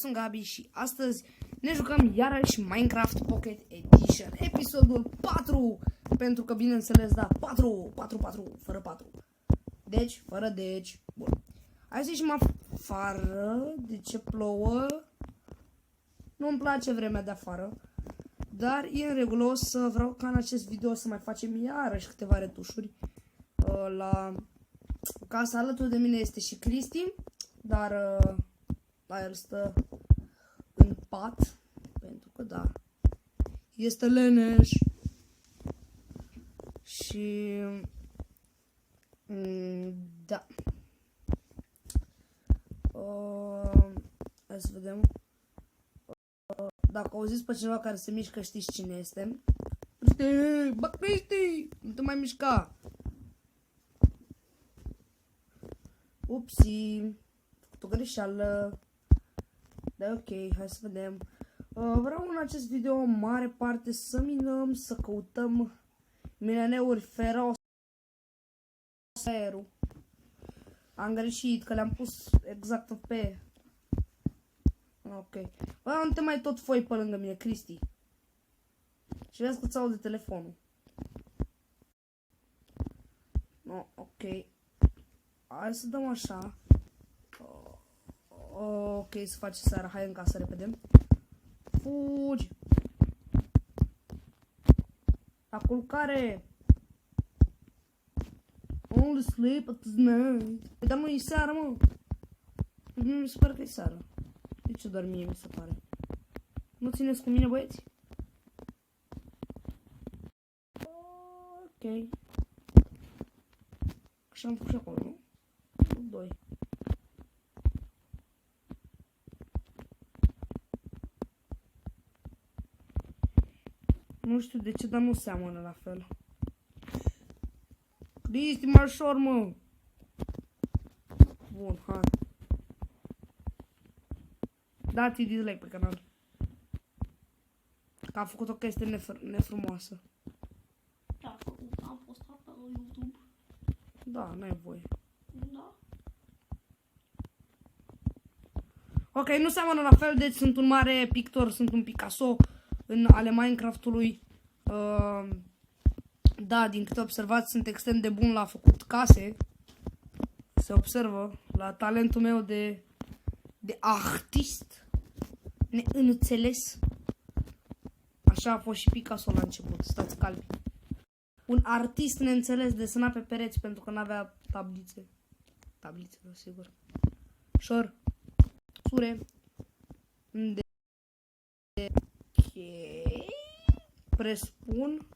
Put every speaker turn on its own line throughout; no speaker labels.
sunt Gabi și astăzi ne jucăm iarăși Minecraft Pocket Edition, episodul 4, pentru că bineînțeles, da, 4, fără 4. Deci, fără deci, bun. Hai să ieșim afară, de ce plouă? Nu-mi place vremea de afară, dar e în regulă, o să vreau ca în acest video să mai facem iarăși câteva retușuri la casa. Alături de mine este și Cristi, dar la el stă în pat, pentru că da, este leneș. Și da, hai să vedem. Dacă auziți pe cineva care se mișcă, știți cine este. Cristi, bă, Cristi, nu te mai mișca. Upsi, făcut o greșeală. Da, ok, hai să vedem. Vreau în acest video o mare parte să minăm, să căutăm mineneuri feroce. Aerul. Am greșit, că le-am pus exact pe... Ok. Bă, nu te mai tot foi pe lângă mine, Cristi. Și vezi că-ți aude telefonul. No, ok. Hai să dăm așa. Ok, să face seara. Hai în casă repede. Fugi. La culcare. Only sleep at night. Dar nu e seara, mă. Mi se pare că e seara. De ce doar mie mi se pare? Nu țineți cu mine, băieți? Ok. Așa am făcut și acolo, nu? 2. Nu știu de ce, dar nu seamănă la fel. Cristi, mai ușor, mă! Bun, hai. Dați-i dislike pe canal. Că am făcut o chestie nefrumoasă.
Da, am postat pe YouTube.
Da, n-ai voie.
Da.
Ok, nu seamănă la fel, deci sunt un mare pictor, sunt un Picasso în ale Minecraftului. Da, din câte observați, sunt extrem de bun la făcut case. Se observă la talentul meu de artist neînțeles. Așa a fost și Picasso la început, stați calmi. Un artist neînțeles desena pe pereți pentru că n-avea tablițe. Tablițe, da, sigur. Șor. Sure. De ok. Presupun.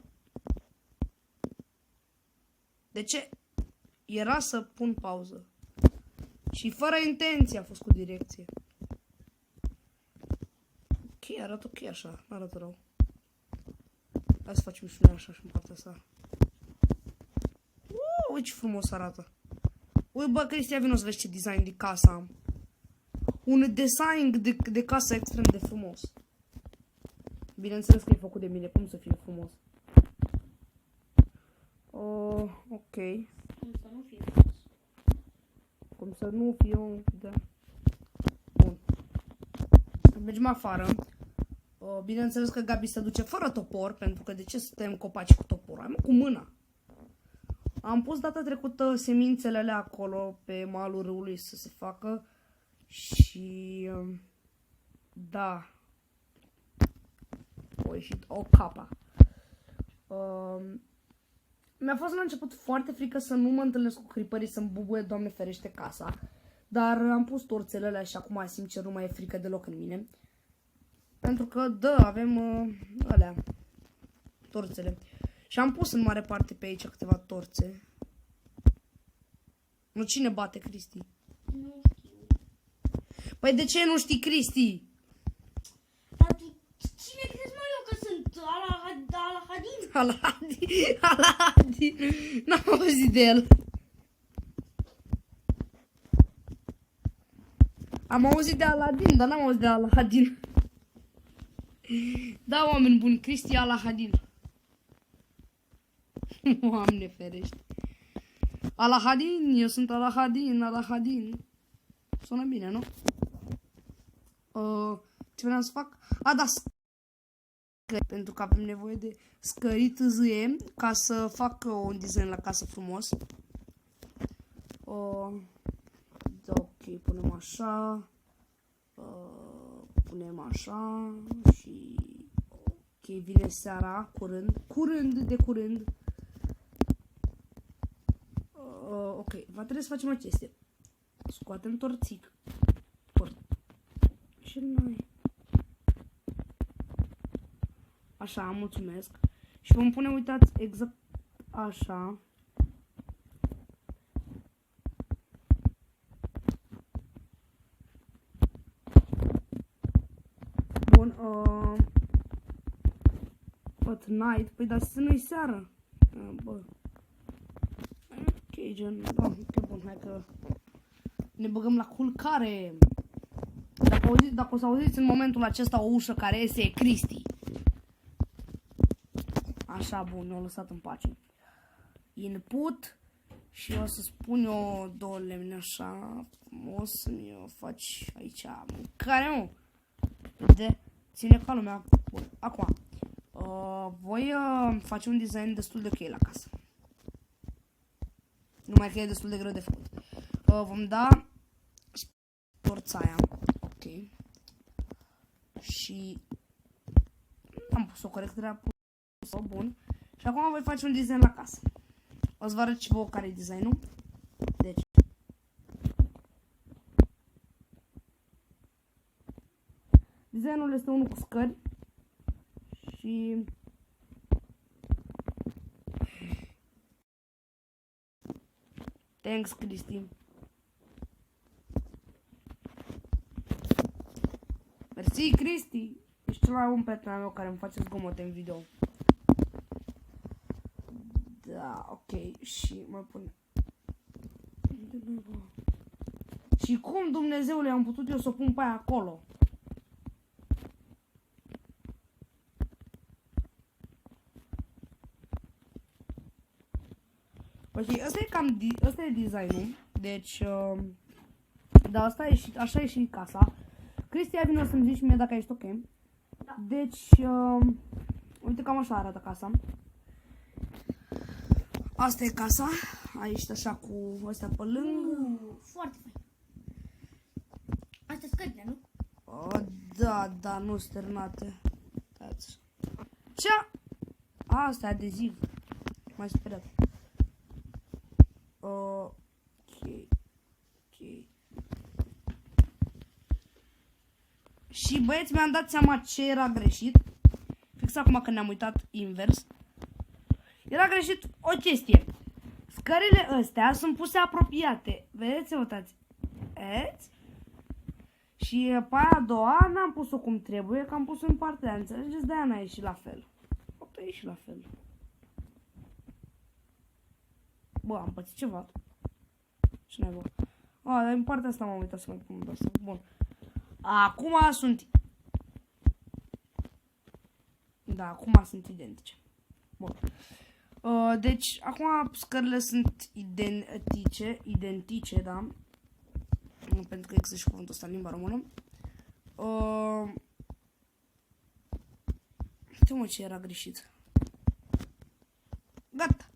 De ce? Era să pun pauză. Și fără intenție a fost cu direcție. Ok, arată ok așa, nu arată rău. Hai să facem și noi așa și în partea asta. Uite ce frumos arată. Ui, bă, Cristian, vino să vezi ce design de casă am. Un design de casă extrem de frumos. Bineînțeles că e făcut de mine, cum să fie frumos? Ok.
Cum să nu fie frumos.
Cum să nu fie un... Da. Bun. Mergem afară. Bineînțeles că Gabi se duce fără topor, pentru că de ce să tăiem copaci cu topor? Hai, mă, cu mâna. Am pus data trecută semințele alea acolo pe malul râului să se facă și... Da. A ieșit o capa. Mi-a fost la început foarte frică să nu mă întâlnesc cu creeperii, să-mi bubuie, Doamne ferește, casa. Dar am pus torțele alea și acum sincer nu mai e frică deloc în mine. Pentru că, da, avem alea, torțele. Și am pus în mare parte pe aici câteva torțe. Nu, cine bate, Cristi?
Nu știu.
Păi de ce nu știi, Cristi?
Dar tu, cine crezi, mă, eu că sunt? Alahadin?
Alahadin. N-am auzit de el. Am auzit de Aladin, dar n-am auzit de Alahadin. Da, oameni buni, Cristi Alahadin. Doamne ferește. Alahadin, eu sunt Alahadin. Sună bine, nu? Ce vreau să fac? Da, scări, pentru că avem nevoie de scări tâzâie ca să fac un design la casă frumos. Da, ok, punem așa. Punem așa și ok, vine seara, de curând. Ok, va trebui să facem o chestie. Scoatem torțic. Ce noi? Așa, mulțumesc. Și vom pune, uitați, exact așa. Bun, at night, păi dar să nu-i seară. Bă. Ok, gen, da, ok, bun, hai că ne băgăm la culcare. Dacă o să auziți în momentul acesta o ușă care iese, e Cristi. Așa, bun, ne-au lăsat în pace. Input și o să spun eu 2 lemne așa. O să-mi faci aici mâncare, mă. De ține ca lumea. Bun, acum. Voi face un design destul de ok la casă. Numai că e destul de greu de făcut. Vom da torța aia. Ok. Și am pus-o corect, era pus-o, bun. Și acum voi face un design la casă. O să vă arăt și vouă care e designul. Deci. Designul este unul cu scări. Și thanks, Cristi. Mersi, Cristi. Ești cel mai bun prieten meu care îmi face zgomote în video. Da, ok. Și mai pun. Și cum, Dumnezeule, am putut eu să o pun pe aia acolo? Păi, ăsta e cam ăsta e designul. Deci, da, asta e și așa e și casa. Cristi, vino să-mi zici mie dacă ești ok. Da. Deci, uite cam așa arată casa. Asta e casa. Aici așa cu astea pe lângă.
Foarte fain. Astea scările, nu?
Da, nu sternate. Ce? Asta e adeziv. Mai speriat. Ok. Și băieți, mi-am dat seama ce era greșit. Fix acum când ne-am uitat invers. Era greșit o chestie. Scările astea sunt puse apropiate. Vedeți, uitați. Vedeți? Și pe aia a doua n-am pus-o cum trebuie, că am pus-o în partea aia. Înțelegeți? De-aia n-a ieșit la fel. Poate a ieșit la fel. Bă, am pățit ceva. Ce n-ai bă? Dar în partea asta m-am uitat să mai pun asta. Bun. Acum sunt... Da, acum sunt identice. Bun. Deci, acum scările sunt identice, da? Pentru că există și cuvântul ăsta în limba română. Uite mă ce era greșit. Gata.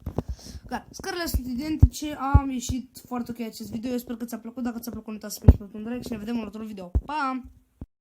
Scările sunt identice, am ieșit foarte ok acest video. Eu sper că ți-a plăcut. Dacă ți-a plăcut, nu uita să pe like și ne vedem în următorul video. Pa!